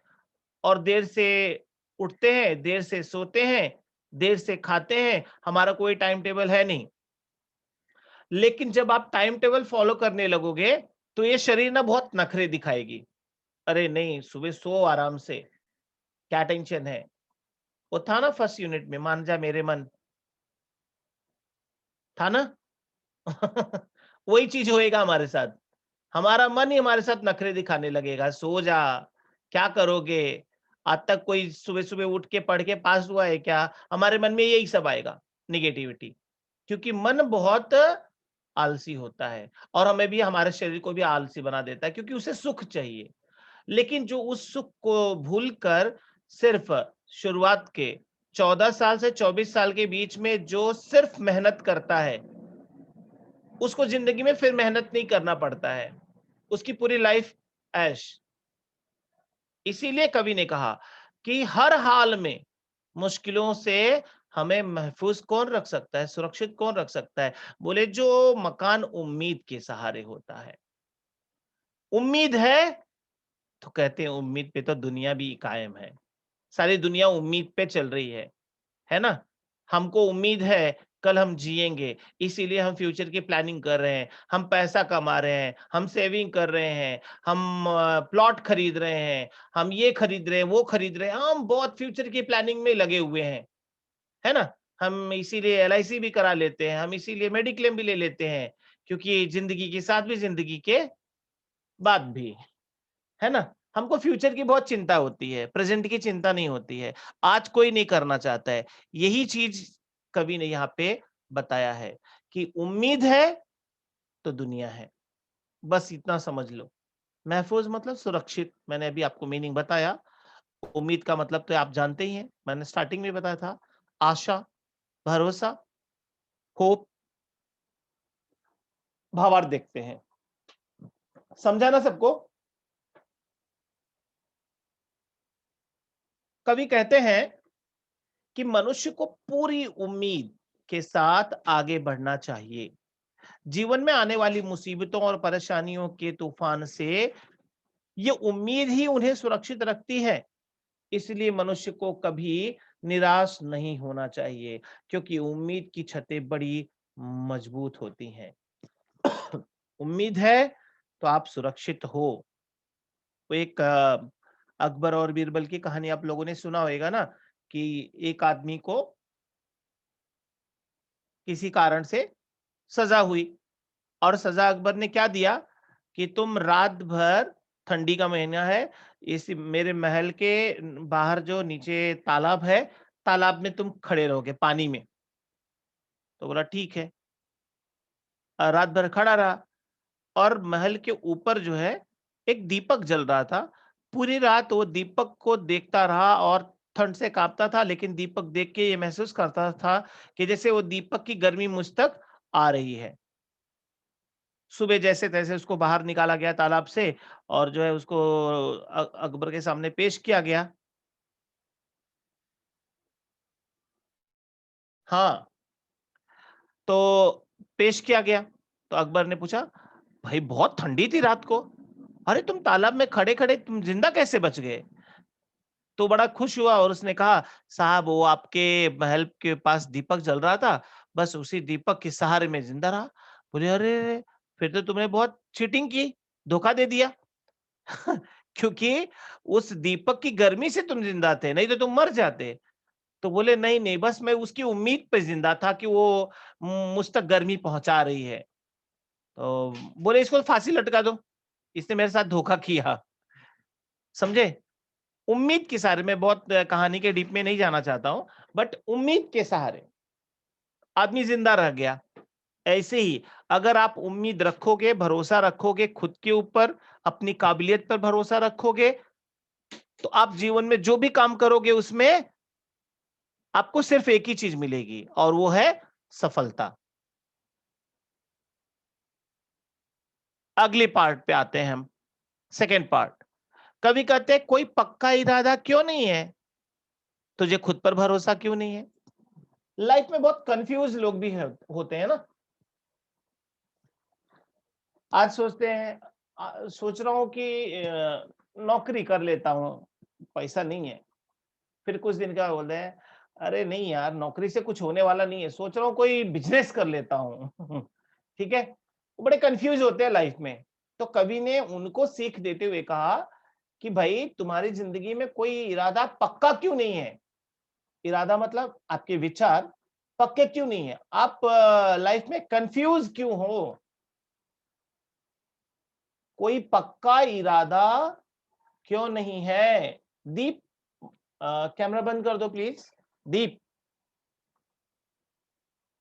और देर से उठते हैं, देर से सोते हैं, देर से खाते हैं, हमारा कोई टाइम टेबल है नहीं। लेकिन जब आप टाइम टेबल फॉलो करने लगोगे, तो ये शरीर ना बहुत नखरे दिखाएगी। अरे नहीं, सुबह सो आराम से, क्या टेंशन है? वो था ना फर्स्ट यूनिट में, मान जा मेरे मन, था ना? वही चीज होएगा हमारे साथ। हमारा मन ही हमारे साथ नखरे दिखाने लगेगा, सो जा, क्या करोगे? आज तक कोई सुबह-सुबह उठ के पढ़ के पास हुआ है क्या? हमारे मन में यही सब आएगा, नेगेटिविटी। क्योंकि मन बहुत आलसी होता है और हमें भी, हमारे शरीर को भी आलसी बना देता है, क्योंकि उसे सुख चाहिए। लेकिन जो उस सुख को भूलकर सिर्फ शुरुआत के 14 साल से 24 साल के बीच में जो सिर्फ मेहनत करता है, उसको जिंदगी में फिर मेहनत नहीं करना पड़ता है। उसकी पूरी लाइफ ऐश। इसीलिए कवि ने कहा कि हर हाल में मुश्किलों से हमें महफूज कौन रख सकता है, सुरक्षित कौन रख सकता है? बोले जो मकान उम्मीद के सहारे होता है। उम्मीद है, तो कहते हैं उम्मीद पे तो दुनिया भी कायम है। सारी दुनिया उम्मीद पे चल रही है ना? हमको उम्मीद है कल हम जिएँगे, इसीलिए हम फ्यूचर की प्लानिंग कर रहे हैं, हम पैसा कमा रहे हैं, हम सेविंग कर रहे हैं, हम प्लॉट खरीद रहे हैं, हम ये खरीद रहे हैं, वो खरीद रहे हैं, हम बहुत फ्यूचर की प्लानिंग में लगे हुए हैं, है ना? हम इसीलिए एलआईसी भी करा लेते हैं, हम इसीलिए मेडिक्लेम भी ले लेते हैं, क्योंकि ज़िंदगी के साथ भी ज़िंदगी के बाद भी। है ना? हमको फ्यूचर की बहुत चिंता होती है, प्रेज़ेंट की चिंता नहीं होती है। आज कोई नहीं करना चाहता है। यही चीज़ कवि ने यहाँ पे बताया है कि उम्मीद है तो दुनिया है। बस इतना समझ लो। महफ़ूज़ मतलब सुरक्षित, मैंने अभी आपको मीनिंग बताया। उम्मीद का मतलब तो आप जानते ही हैं, मैंने स्टार्टिंग में बताया था। आशा, भरोसा, होप, भावार्थ देखते हैं। समझा ना सबको? कवि कहते हैं कि मनुष्य को पूरी उम्मीद के साथ आगे बढ़ना चाहिए। जीवन में आने वाली मुसीबतों और परेशानियों के तूफान से ये उम्मीद ही उन्हें सुरक्षित रखती है। इसलिए मनुष्य को कभी निराश नहीं होना चाहिए, क्योंकि उम्मीद की छतें बड़ी मजबूत होती हैं। उम्मीद है तो आप सुरक्षित हो। वो एक अकबर और बीरबल की कहानी आप लोगों ने सुना होगा ना, कि एक आदमी को किसी कारण से सजा हुई और सजा अकबर ने क्या दिया कि तुम रात भर, ठंडी का महीना है, इस मेरे महल के बाहर जो नीचे तालाब है, तालाब में तुम खड़े रहोगे पानी में। तो बोला ठीक है। रात भर खड़ा रहा और महल के ऊपर जो है एक दीपक जल रहा था। पूरी रात वो दीपक को देखता रहा और ठंड से काँपता था, लेकिन दीपक देख के ये महसूस करता था कि जैसे वो दीपक की गर्मी मुझ तक आ रही है। सुबह जैसे-तैसे उसको बाहर निकाला गया तालाब से और जो है उसको अकबर के सामने पेश किया गया। हाँ, तो पेश किया गया। तो अकबर ने पूछा, "भाई बहुत ठंडी थी रात को। अरे तुम तालाब में खड़े-खड़े तुम ज़िंदा कैसे बच गए?" तो बड़ा खुश हुआ और उसने कहा, "साहब वो आपके महल के पास दीपक जल रहा था, बस उसी दीपक के सहारे मैं ज़िंदा रहा।" बोले, "अरे रे! फिर तो तुमने बहुत चीटिंग की, धोखा दे दिया।" क्योंकि उस दीपक की गर्मी से तुम जिंदा थे, नहीं तो तुम मर जाते। तो बोले नहीं नहीं, बस मैं उसकी उम्मीद पे जिंदा था कि वो मुझ तक गर्मी पहुंचा रही है। तो बोले इसको फांसी लटका दो, इसने मेरे साथ धोखा किया। समझे? उम्मीद के सहारे, मैं बहुत कहानी के डीप में नहीं जाना चाहता हूं, बट उम्मीद के सहारे आदमी जिंदा रह गया। ऐसे ही अगर आप उम्मीद रखोगे, भरोसा रखोगे खुद के ऊपर, अपनी काबिलियत पर भरोसा रखोगे, तो आप जीवन में जो भी काम करोगे उसमें आपको सिर्फ एक ही चीज मिलेगी और वो है सफलता। अगली पार्ट पे आते हैं हम, सेकेंड पार्ट। कवि कहते हैं कोई पक्का इरादा क्यों नहीं है, तुझे खुद पर भरोसा क्यों नहीं है। लाइफ में बहुत कंफ्यूज लोग भी होते हैं ना। आज सोचते हैं सोच रहा हूं कि नौकरी कर लेता हूं, पैसा नहीं है। फिर कुछ दिन का बोलते हैं, अरे नहीं यार नौकरी से कुछ होने वाला नहीं है, सोच रहा हूँ कोई बिजनेस कर लेता हूँ। ठीक है, वो बड़े कंफ्यूज होते हैं लाइफ में। तो कवि ने उनको सीख देते हुए कहा कि भाई तुम्हारी जिंदगी में कोई इरादा पक्का क्यों नहीं है। इरादा मतलब आपके विचार पक्के क्यों नहीं है, आप लाइफ में कंफ्यूज क्यों हो। कोई पक्का इरादा क्यों नहीं है। दीप, कैमरा बंद कर दो प्लीज। दीप,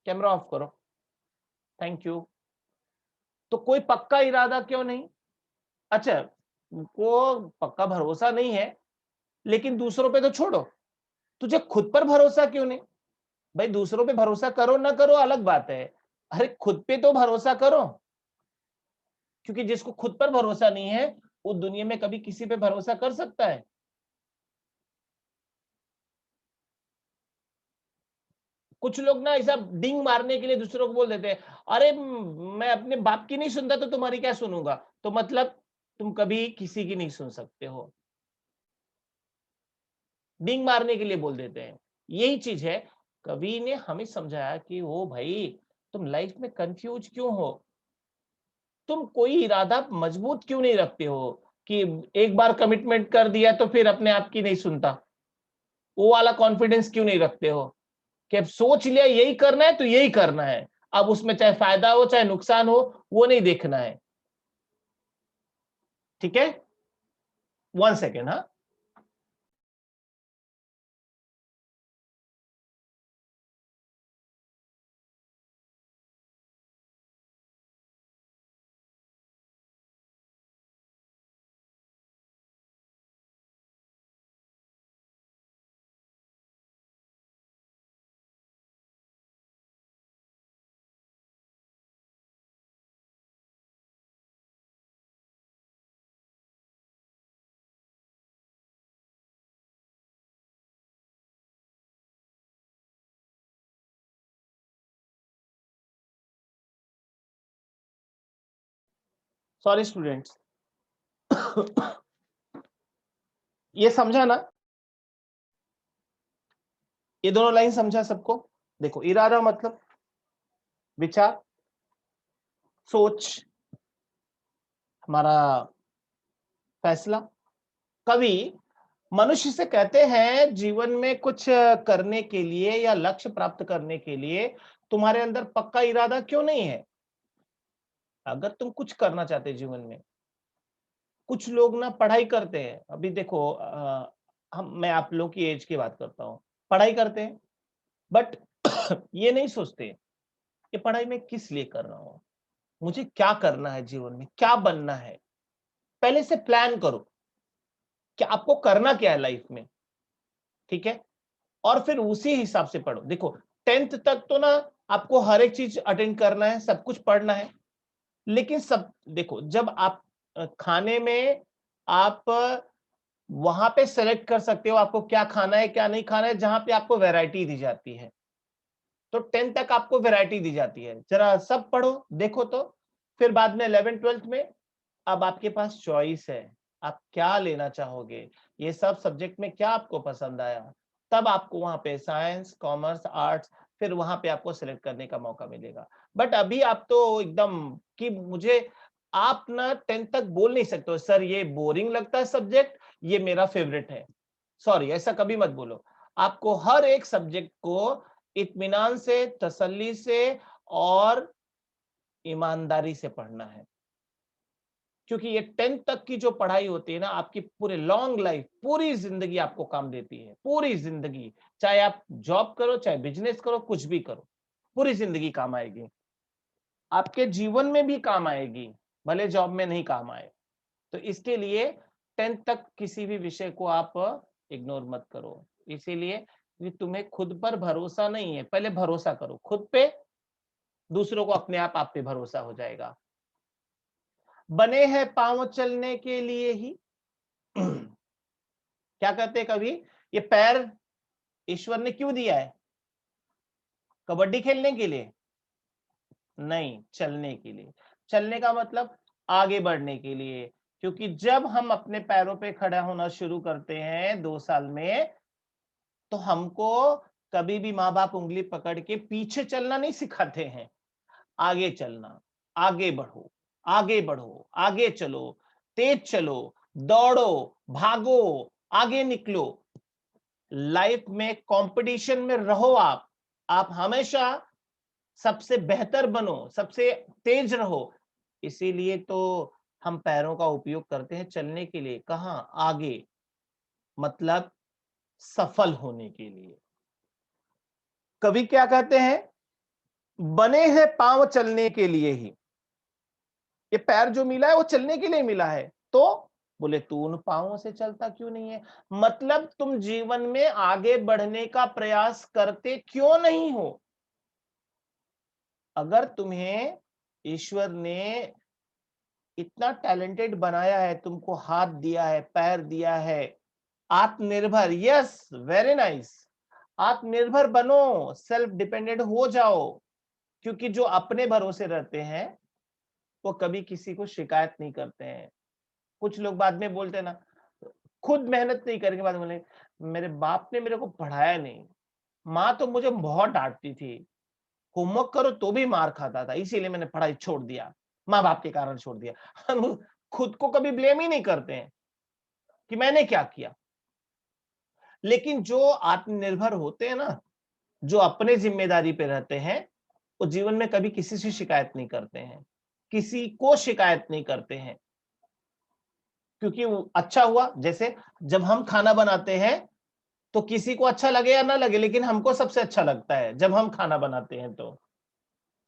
कैमरा ऑफ करो, थैंक यू। तो कोई पक्का इरादा क्यों नहीं। अच्छा, वो पक्का भरोसा नहीं है, लेकिन दूसरों पे तो छोड़ो, तुझे खुद पर भरोसा क्यों नहीं। भाई दूसरों पे भरोसा करो ना करो अलग बात है, अरे खुद पे तो भरोसा करो। क्योंकि जिसको खुद पर भरोसा नहीं है वो दुनिया में कभी किसी पे भरोसा कर सकता है। कुछ लोग ना ऐसा डिंग मारने के लिए दूसरों को बोल देते हैं, अरे मैं अपने बाप की नहीं सुनता तो तुम्हारी क्या सुनूंगा। तो मतलब तुम कभी किसी की नहीं सुन सकते हो, डिंग मारने के लिए बोल देते हैं। यही चीज है, कवि ने हमें समझाया कि ओ भाई तुम लाइफ में कंफ्यूज क्यों हो, तुम कोई इरादा मजबूत क्यों नहीं रखते हो कि एक बार कमिटमेंट कर दिया तो फिर अपने आप की नहीं सुनता। वो वाला कॉन्फिडेंस क्यों नहीं रखते हो कि अब सोच लिया यही करना है तो यही करना है, अब उसमें चाहे फायदा हो चाहे नुकसान हो वो नहीं देखना है। ठीक है, 1 सेकेंड। हाँ, सॉरी स्टूडेंट्स। ये समझा ना, ये दोनों लाइन समझा सबको। देखो इरादा मतलब विचार, सोच, हमारा फैसला। कवि मनुष्य से कहते हैं जीवन में कुछ करने के लिए या लक्ष्य प्राप्त करने के लिए तुम्हारे अंदर पक्का इरादा क्यों नहीं है। अगर तुम कुछ करना चाहते हो जीवन में, कुछ लोग ना पढ़ाई करते हैं, अभी देखो हम मैं आप लोग की एज की बात करता हूँ, पढ़ाई करते हैं बट ये नहीं सोचते कि पढ़ाई में किस लिए कर रहा हूँ, मुझे क्या करना है जीवन में, क्या बनना है। पहले से प्लान करो कि आपको करना क्या है लाइफ में। ठीक है, और फिर उसी हिसाब से पढ़ो। देखो 10th तक तो ना आपको हर एक चीज अटेंड करना है, सब कुछ पढ़ना है, लेकिन सब देखो जब आप खाने में आप वहां पे सेलेक्ट कर सकते हो आपको क्या खाना है क्या नहीं खाना है, जहां पे आपको वैरायटी दी जाती है। तो 10th तक आपको वैरायटी दी जाती है, जरा सब पढ़ो देखो तो। फिर बाद में 11th 12th में अब आपके पास चॉइस है, आप क्या लेना चाहोगे, ये सब सब्जेक्ट में क्या आपको पसंद आया, तब आपको वहां पे साइंस कॉमर्स आर्ट्स फिर वहां पे आपको सिलेक्ट करने का मौका मिलेगा। बट अभी आप तो एकदम कि मुझे, आप ना 10th तक बोल नहीं सकते हो सर ये बोरिंग लगता है सब्जेक्ट, ये मेरा फेवरेट है। सॉरी, ऐसा कभी मत बोलो। आपको हर एक सब्जेक्ट को इत्मीनान से, तसल्ली से और ईमानदारी से पढ़ना है। क्योंकि ये 10th तक की जो पढ़ाई होती है ना, आपकी पूरे लॉन्ग लाइफ, पूरी जिंदगी आपको काम देती है, पूरी जिंदगी। चाहे आप जॉब करो चाहे बिजनेस करो कुछ भी करो, पूरी जिंदगी काम आएगी, आपके जीवन में भी काम आएगी, भले जॉब में नहीं काम आए। तो इसके लिए 10th तक किसी भी विषय को आप इग्नोर मत करो। इसीलिए कि तुम्हें खुद पर भरोसा नहीं है, पहले भरोसा करो खुद पे, दूसरों को अपने आप पे भरोसा हो जाएगा। बने हैं पांव चलने के लिए ही। क्या कहते हैं कवि, ये पैर ईश्वर ने क्यों दिया है? कबड्डी खेलने के लिए नहीं, चलने के लिए। चलने का मतलब आगे बढ़ने के लिए, क्योंकि जब हम अपने पैरों पे खड़ा होना शुरू करते हैं 2 साल में, तो हमको कभी भी माँ बाप उंगली पकड़ के पीछे चलना नहीं सिखाते हैं, आगे चलना। आगे बढ़ो, आगे बढ़ो, आगे चलो, तेज चलो, दौड़ो, भागो, आगे निकलो। लाइफ में कंपटीशन में रहो आप हमेशा सबसे बेहतर बनो, सबसे तेज रहो। इसीलिए तो हम पैरों का उपयोग करते हैं चलने के लिए। कहां? आगे, मतलब सफल होने के लिए। कवि क्या कहते हैं? बने हैं पांव चलने के लिए ही। ये पैर जो मिला है वो चलने के लिए मिला है। तो बोले तू उन पांवों से चलता क्यों नहीं है? मतलब तुम जीवन में आगे बढ़ने का प्रयास करते क्यों नहीं हो? अगर तुम्हें ईश्वर ने इतना टैलेंटेड बनाया है, तुमको हाथ दिया है, पैर दिया है, आत्मनिर्भर, यस, वेरी नाइस, आत्मनिर्भर बनो, सेल्फ डिपेंडेंट हो जाओ। क्योंकि जो अपने भरोसे रहते हैं वो कभी किसी को शिकायत नहीं करते हैं। कुछ लोग बाद में बोलते हैं ना, खुद मेहनत नहीं करने के बाद बोले मेरे बाप ने मेरे को पढ़ाया नहीं, माँ तो मुझे बहुत डांटती थी, होमवर्क करो तो भी मार खाता था, इसीलिए मैंने पढ़ाई छोड़ दिया, माँ बाप के कारण छोड़ दिया। हम खुद को कभी ब्लेम ही नहीं करते हैं कि मैंने क्या किया। लेकिन जो आत्मनिर्भर होते हैं ना, जो अपने जिम्मेदारी पे रहते हैं, वो जीवन में कभी किसी से शिकायत नहीं करते हैं, किसी को शिकायत नहीं करते हैं। क्योंकि वो अच्छा हुआ, जैसे जब हम खाना बनाते हैं तो किसी को अच्छा लगे या ना लगे, लेकिन हमको सबसे अच्छा लगता है जब हम खाना बनाते हैं तो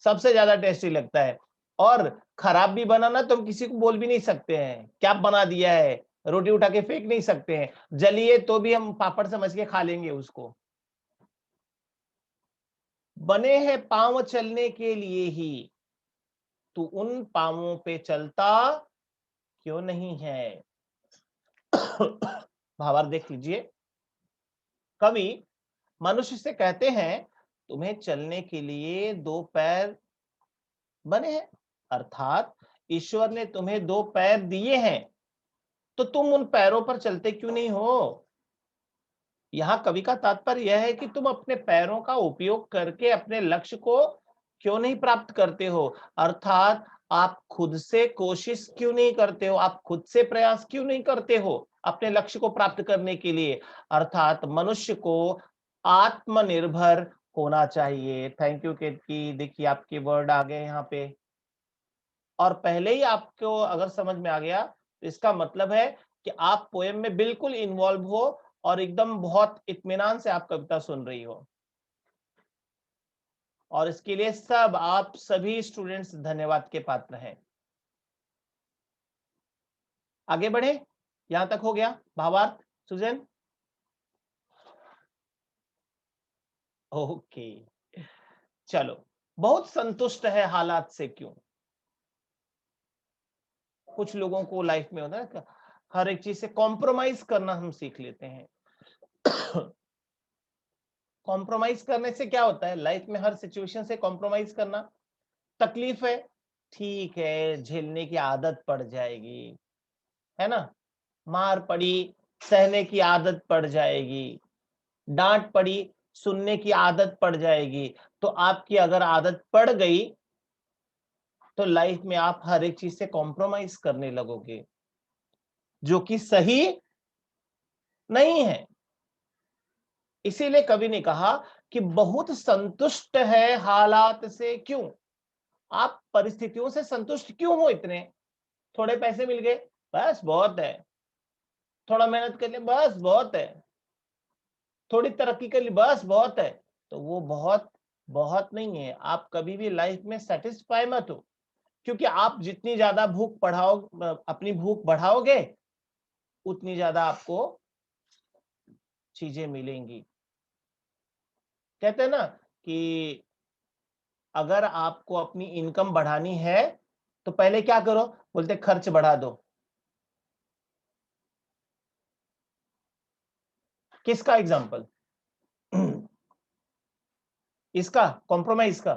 सबसे ज्यादा टेस्टी लगता है। और खराब भी बना ना तो हम किसी को बोल भी नहीं सकते हैं क्या बना दिया है, रोटी उठा के फेंक नहीं सकते हैं, जलिए तो भी हम पापड़ समझ के खा लेंगे उसको। बने हैं पांव चलने के लिए ही, तू उन पांवों पे चलता क्यों नहीं है? भावार्थ देख लीजिए। कवि मनुष्य से कहते हैं तुम्हें चलने के लिए 2 पैर बने हैं, अर्थात ईश्वर ने तुम्हें 2 पैर दिए हैं, तो तुम उन पैरों पर चलते क्यों नहीं हो? यहाँ कवि का तात्पर्य यह है कि तुम अपने पैरों का उपयोग करके अपने लक्ष्य को क्यों नहीं प्राप्त करते हो? अर्थात आप खुद से कोशिश क्यों नहीं करते हो? आप खुद से प्रयास क्यों नहीं करते हो अपने लक्ष्य को प्राप्त करने के लिए? अर्थात मनुष्य को आत्मनिर्भर होना चाहिए। थैंक यू केतकी, देखिए आपके वर्ड आ गए यहाँ पे। और पहले ही आपको अगर समझ में आ गया तो इसका मतलब है कि आप पोएम में बिल्कुल इन्वॉल्व हो और एकदम बहुत इत्मीनान से आप कविता सुन रही हो। और इसके लिए सब आप सभी स्टूडेंट्स धन्यवाद के पात्र हैं। आगे बढ़े, यहां तक हो गया भावार्थ सुजन? ओके, चलो। बहुत संतुष्ट है हालात से क्यों? कुछ लोगों को लाइफ में होता है ना, हर एक चीज से कॉम्प्रोमाइज करना हम सीख लेते हैं। कॉम्प्रोमाइज करने से क्या होता है, लाइफ में हर सिचुएशन से कॉम्प्रोमाइज करना, तकलीफ है, ठीक है, झेलने की आदत पड़ जाएगी, है ना? मार पड़ी, सहने की आदत पड़ जाएगी, डांट पड़ी, सुनने की आदत पड़ जाएगी। तो आपकी अगर आदत पड़ गई तो लाइफ में आप हर एक चीज से कॉम्प्रोमाइज करने लगोगे, जो कि सही नहीं है। इसीलिए कवि ने कहा कि बहुत संतुष्ट है हालात से क्यों? आप परिस्थितियों से संतुष्ट क्यों हो इतने? थोड़े पैसे मिल गए, बस बहुत है। थोड़ा मेहनत कर लिया, बस बहुत है। थोड़ी तरक्की कर ली, बस बहुत है। तो वो बहुत बहुत नहीं है। आप कभी भी लाइफ में सेटिस्फाई मत हो, क्योंकि आप जितनी ज्यादा भूख बढ़ाओ, अपनी भूख बढ़ाओगे, उतनी ज्यादा आपको चीजें मिलेंगी। कहते हैं ना कि अगर आपको अपनी इनकम बढ़ानी है तो पहले क्या करो, बोलते खर्च बढ़ा दो। किसका एग्जाम्पल? इसका, कॉम्प्रोमाइज का।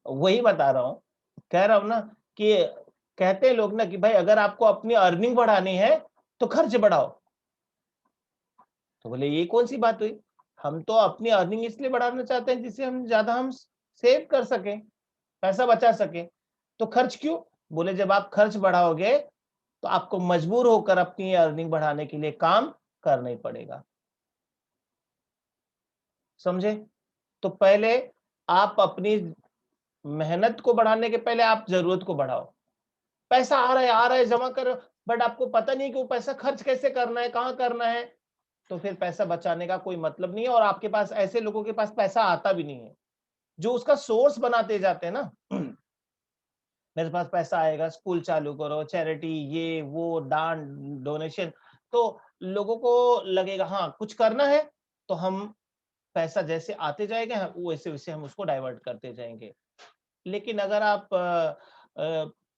वही बता रहा हूं, कह रहा हूं ना कि कहते हैं लोग ना कि भाई अगर आपको अपनी अर्निंग बढ़ानी है तो खर्च बढ़ाओ। तो बोले ये कौन सी बात हुई, हम तो अपनी अर्निंग इसलिए बढ़ाना चाहते हैं जिससे हम सेव कर सके, पैसा बचा सके। तो खर्च क्यों? बोले जब आप खर्च बढ़ाओगे तो आपको मजबूर होकर अपनी अर्निंग बढ़ाने के लिए काम करना ही पड़ेगा। समझे? तो पहले आप अपनी मेहनत को बढ़ाने के पहले आप जरूरत को बढ़ाओ। पैसा आ रहा है जमा कर, बट आपको पता नहीं कि वो पैसा खर्च कैसे करना है, कहाँ करना है, तो फिर पैसा बचाने का कोई मतलब नहीं है। और आपके पास ऐसे लोगों के पास पैसा आता भी नहीं है जो उसका सोर्स बनाते जाते हैं ना। मेरे पास पैसा आएगा, स्कूल चालू करो, चैरिटी, ये वो, दान, डोनेशन। तो लोगों को लगेगा हाँ कुछ करना है, तो हम पैसा जैसे आते जाएगा वैसे वैसे हम उसको डाइवर्ट करते जाएंगे। लेकिन अगर आप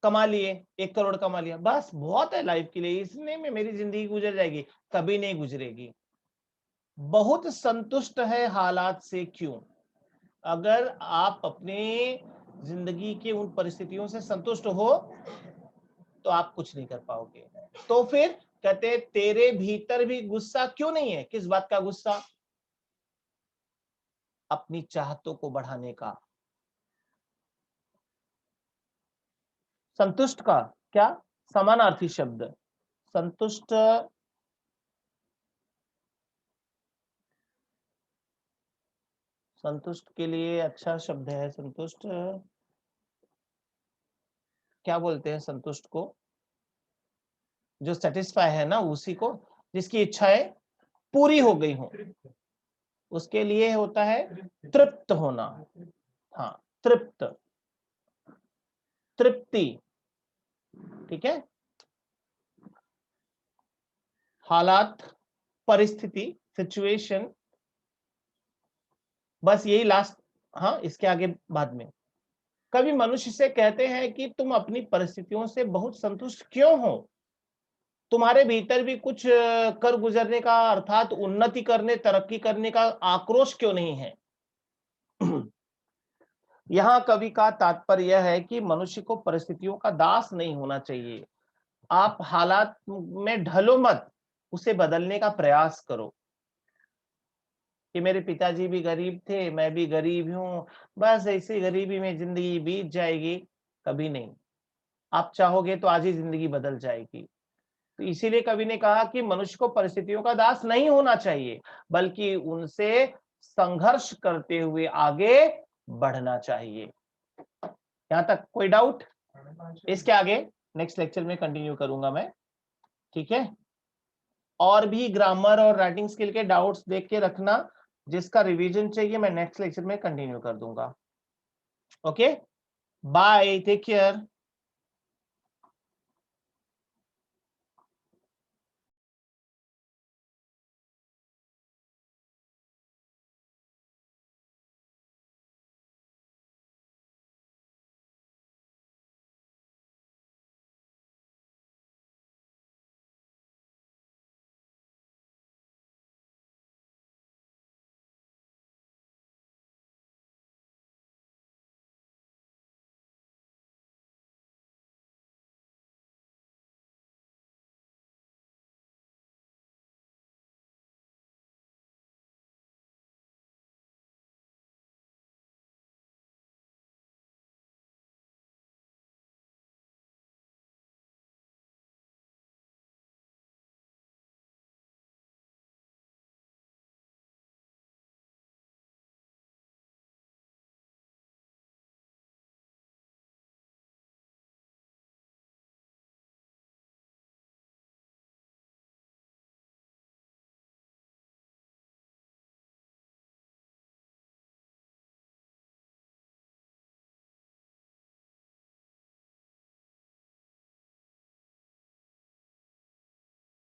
कमा लिए, 1 करोड़ कमा लिया, बस बहुत है लाइफ के लिए, इसमें में मेरी जिंदगी गुजर जाएगी, कभी नहीं गुजरेगी। बहुत संतुष्ट है हालात से क्यों? अगर आप अपने जिंदगी के उन परिस्थितियों से संतुष्ट हो तो आप कुछ नहीं कर पाओगे। तो फिर कहते तेरे भीतर भी गुस्सा क्यों नहीं है? किस बात का गुस्सा? अपनी चाहतों को बढ़ाने का। संतुष्ट का क्या समानार्थी शब्द? संतुष्ट, संतुष्ट के लिए अच्छा शब्द है संतुष्ट, क्या बोलते हैं संतुष्ट को? जो सेटिस्फाई है ना, उसी को, जिसकी इच्छाएं पूरी हो गई हो, उसके लिए होता है तृप्त होना। हाँ, तृप्त, तृप्ति। ठीक है, हालात, परिस्थिति, सिचुएशन, बस यही लास्ट। हाँ, इसके आगे बाद में कभी मनुष्य से कहते हैं कि तुम अपनी परिस्थितियों से बहुत संतुष्ट क्यों हो? तुम्हारे भीतर भी कुछ कर गुजरने का, अर्थात उन्नति करने, तरक्की करने का आक्रोश क्यों नहीं है? यहाँ कवि का तात्पर्य यह है कि मनुष्य को परिस्थितियों का दास नहीं होना चाहिए। आप हालात में ढलो मत, उसे बदलने का प्रयास करो। कि मेरे पिताजी भी गरीब थे, मैं भी गरीब हूँ, बस ऐसी गरीबी में जिंदगी बीत जाएगी, कभी नहीं। आप चाहोगे तो आज ही जिंदगी बदल जाएगी। तो इसीलिए कवि ने कहा कि मनुष्य को परिस्थितियों का दास नहीं होना चाहिए, बल्कि उनसे संघर्ष करते हुए आगे बढ़ना चाहिए। यहाँ तक कोई डाउट? इसके आगे नेक्स्ट लेक्चर में कंटिन्यू करूंगा मैं। ठीक है, और भी ग्रामर और राइटिंग स्किल के डाउट्स देख के रखना, जिसका रिवीजन चाहिए मैं नेक्स्ट लेक्चर में कंटिन्यू कर दूंगा। Okay, bye, take care.